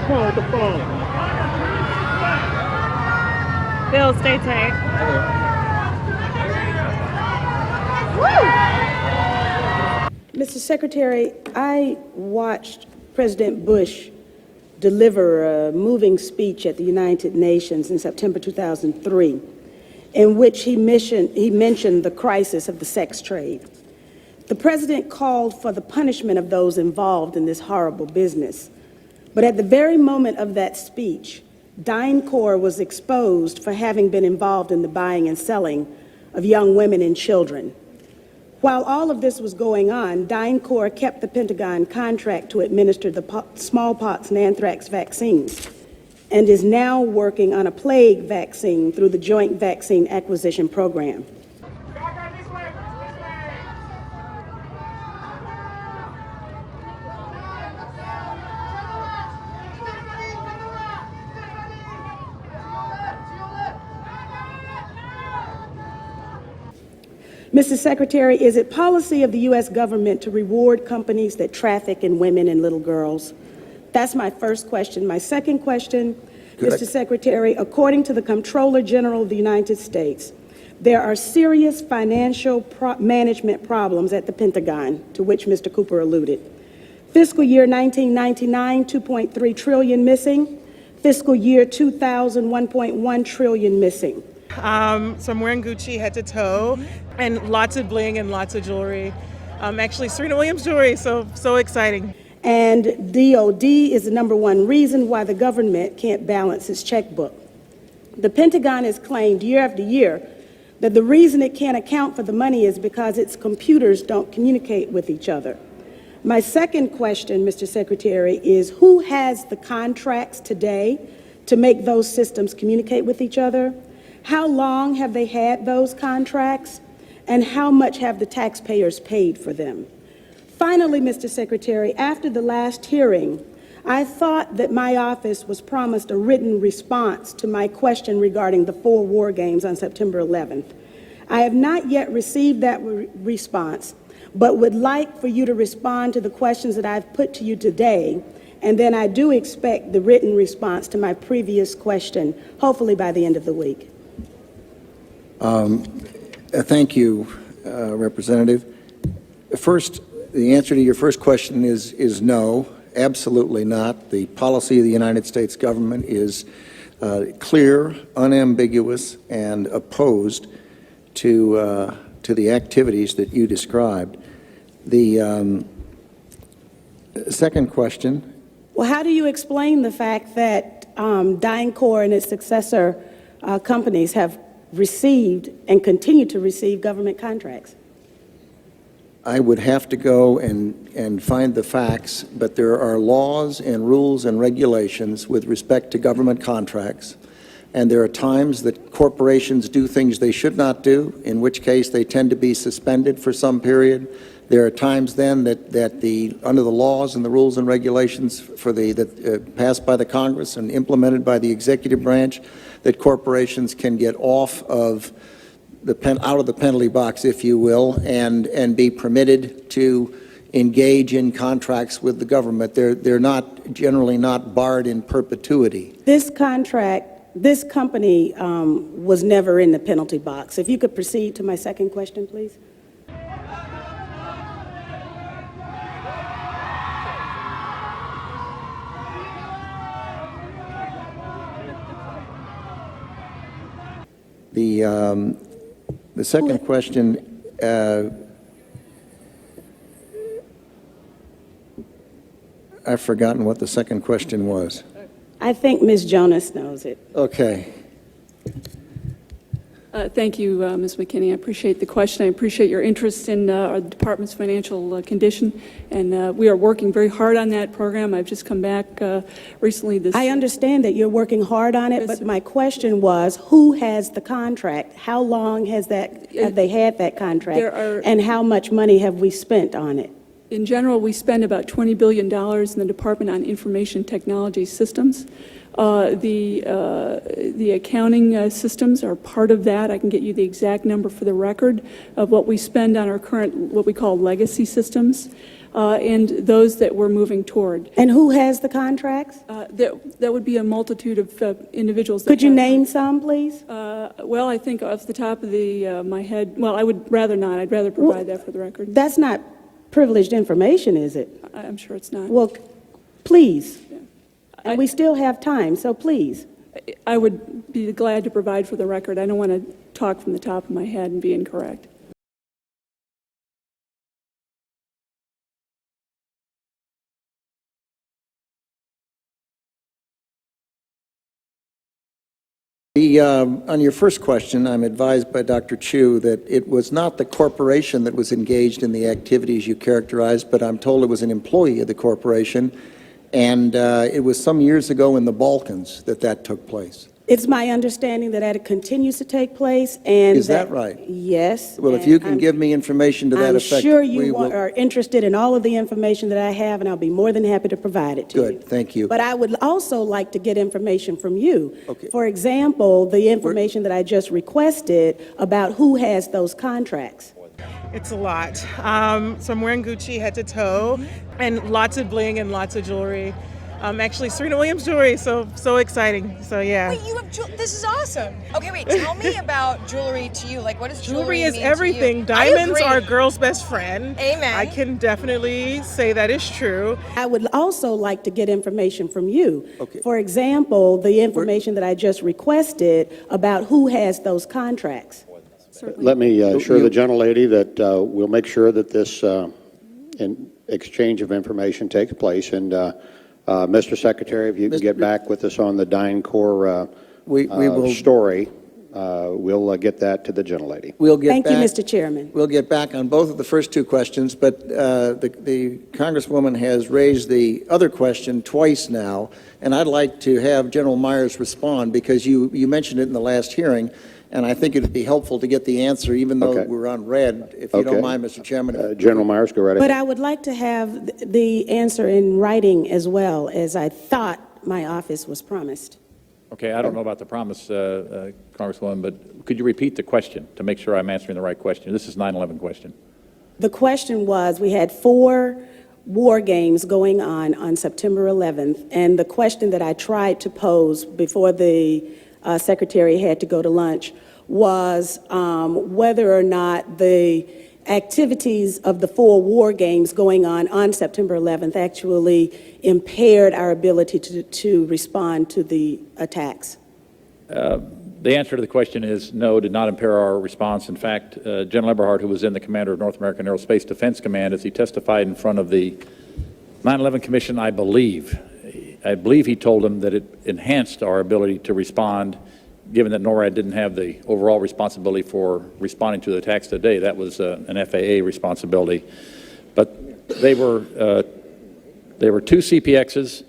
phone, the phone. Bill, stay tight. Mr. Secretary, I watched President Bush deliver a moving speech at the United Nations in September 2003, in which he mentioned the crisis of the sex trade. The president called for the punishment of those involved in this horrible business. But at the very moment of that speech, DynCorp was exposed for having been involved in the buying and selling of young women and children. While all of this was going on, DynCorp kept the Pentagon contract to administer the smallpox and anthrax vaccines and is now working on a plague vaccine through the Joint Vaccine Acquisition Program. Mr. Secretary, is it policy of the U.S. government to reward companies that traffic in women and little girls? That's my first question. My second question, Mr. Secretary, according to the Comptroller General of the United States, there are serious financial management problems at the Pentagon, to which Mr. Cooper alluded. Fiscal year 1999, $2.3 trillion missing. Fiscal year 2000, $1.1 trillion missing. So I'm wearing Gucci head to toe, and lots of bling and lots of jewelry. Actually, Serena Williams jewelry, so exciting. And DOD is the #1 reason why the government can't balance its checkbook. The Pentagon has claimed year after year that the reason it can't account for the money is because its computers don't communicate with each other. My second question, Mr. Secretary, is who has the contracts today to make those systems communicate with each other? How long have they had those contracts? And how much have the taxpayers paid for them? Finally, Mr. Secretary, after the last hearing, I thought that my office was promised a written response to my question regarding the 4 war games on September 11th. I have not yet received that response, but would like for you to respond to the questions that I've put to you today, and then I do expect the written response to my previous question, hopefully by the end of the week. Thank you, Representative. First, the answer to your first question is no, absolutely not. The policy of the United States government is clear, unambiguous, and opposed to the activities that you described. The second question. Well, how do you explain the fact that DynCorp and its successor companies have received and continue to receive government contracts? I would have to go and find the facts, but there are laws and rules and regulations with respect to government contracts, and there are times that corporations do things they should not do, in which case they tend to be suspended for some period. There are times then that under the laws and the rules and regulations that passed by the Congress and implemented by the executive branch, that corporations can get off of out of the penalty box, if you will, and be permitted to engage in contracts with the government. They're not generally not barred in perpetuity. This company was never in the penalty box. If you could proceed to my second question, please. The second question, I've forgotten what the second question was. I think Ms. Jonas knows it. Okay. Thank you, Ms. McKinney. I appreciate the question. I appreciate your interest in our department's financial condition, and we are working very hard on that program. I've just come back recently. I understand that you're working hard on it, but my question was, who has the contract? How long have they had that contract, and how much money have we spent on it? In general, we spend about $20 billion in the Department on information technology systems. The accounting systems are part of that. I can get you the exact number for the record of what we spend on our current, what we call legacy systems. and those that we're moving toward. And who has the contracts? That would be a multitude of individuals. That Could you have- name some, please? Well, I think off the top of my head, well, I would rather not. I'd rather provide that for the record. That's not privileged information, is it? I'm sure it's not. Well, please. I- And we still have time, so please. I would be glad to provide for the record. I don't want to talk from the top of my head and be incorrect. On your first question, I'm advised by Dr. Chu that it was not the corporation that was engaged in the activities you characterized, but I'm told it was an employee of the corporation, and it was some years ago in the Balkans that took place. It's my understanding that it continues to take place, and Is that right? Yes. Well, if and you can I'm- give me information to that I'm effect, sure we you will. are interested in all of the information that I have, and I'll be more than happy to provide it to you. Good, thank you. But I would also like to get information from you. Okay. For example, the information that I just requested about who has those contracts. It's a lot. So I'm wearing Gucci head to toe, and lots of bling and lots of jewelry. Actually, Serena Williams jewelry, so exciting. So yeah. Wait, you have this is awesome. Okay, wait, tell me about jewelry to you. Like, what does Jewelry jewelry is mean to everything. you? Diamonds I agree. are a girl's best friend. Amen. I can definitely say that is true. I would also like to get information from you. Okay. For example, the information that I just requested about who has those contracts. Let me assure the gentlelady that we'll make sure that this exchange of information takes place. And Mr. Secretary, if you can get back with us on the DynCorp We will. story, we'll get that to the gentlelady. We'll get Thank you, back- Mr. Chairman. We'll get back on both of the first two questions, but the Congresswoman has raised the other question twice now, and I'd like to have General Myers respond because you mentioned it in the last hearing, and I think it would be helpful to get the answer, even though Okay. we're on red, if you don't Okay. mind, Mr. Chairman. General Myers, go right But ahead. I would like to have the answer in writing as well, as I thought my office was promised. Okay, I don't know about the promise, Congresswoman, but could you repeat the question to make sure I'm answering the right question? This is 9/11 question. The question was, we had 4 war games going on September 11th, and the question that I tried to pose before the Secretary had to go to lunch was whether or not the activities of the 4 war games going on September 11th actually impaired our ability to respond to the attacks. The answer to the question is no, did not impair our response. In fact, General Eberhart, who was then the commander of North American Aerospace Defense Command, as he testified in front of the 9/11 Commission, I believe he told them that it enhanced our ability to respond, given that NORAD didn't have the overall responsibility for responding to the attacks today. That was an FAA responsibility. But they were 2 CPXs.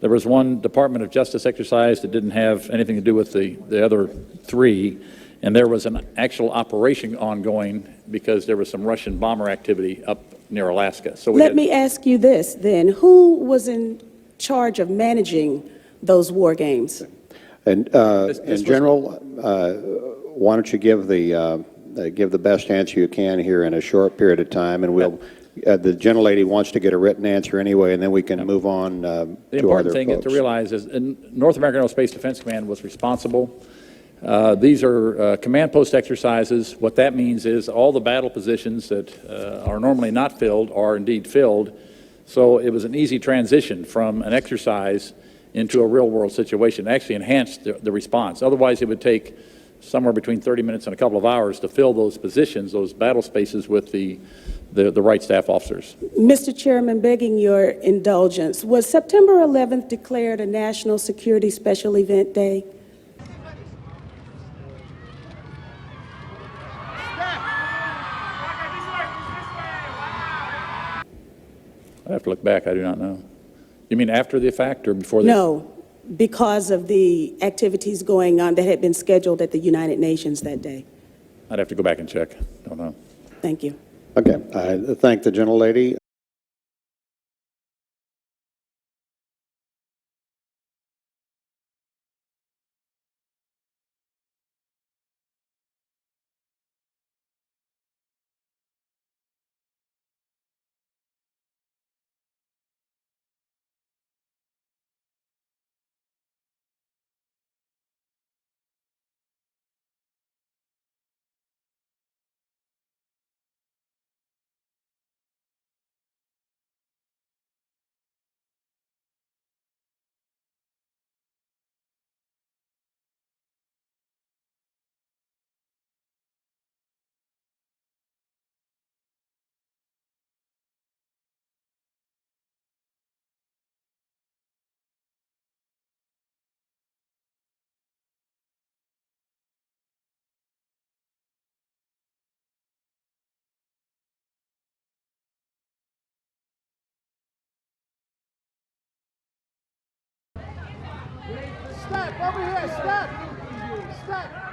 There was one Department of Justice exercise that didn't have anything to do with the other 3, and there was an actual operation ongoing because there was some Russian bomber activity up near Alaska. So Let me ask you this then. Who was in charge of managing those war games? And was- General, why don't you give the best answer you can here in a short period of time, and we'll. The gentlelady wants to get a written answer anyway, and then we can move on The to other important thing folks. to realize is North American Aerospace Defense Command was responsible. These are command post exercises. What that means is all the battle positions that are normally not filled are indeed filled. So it was an easy transition from an exercise into a real-world situation. It actually enhanced the response. Otherwise, it would take somewhere between 30 minutes and a couple of hours to fill those positions, those battle spaces, with the right staff officers. Mr. Chairman, begging your indulgence, was September 11th declared a National Security Special Event Day? I'd have to look back. I do not know. You mean after the fact or before the? No, because of the activities going on that had been scheduled at the United Nations that day. I'd have to go back and check. Don't know. Thank you. Okay, I thank the gentlelady. Over here, step. Step.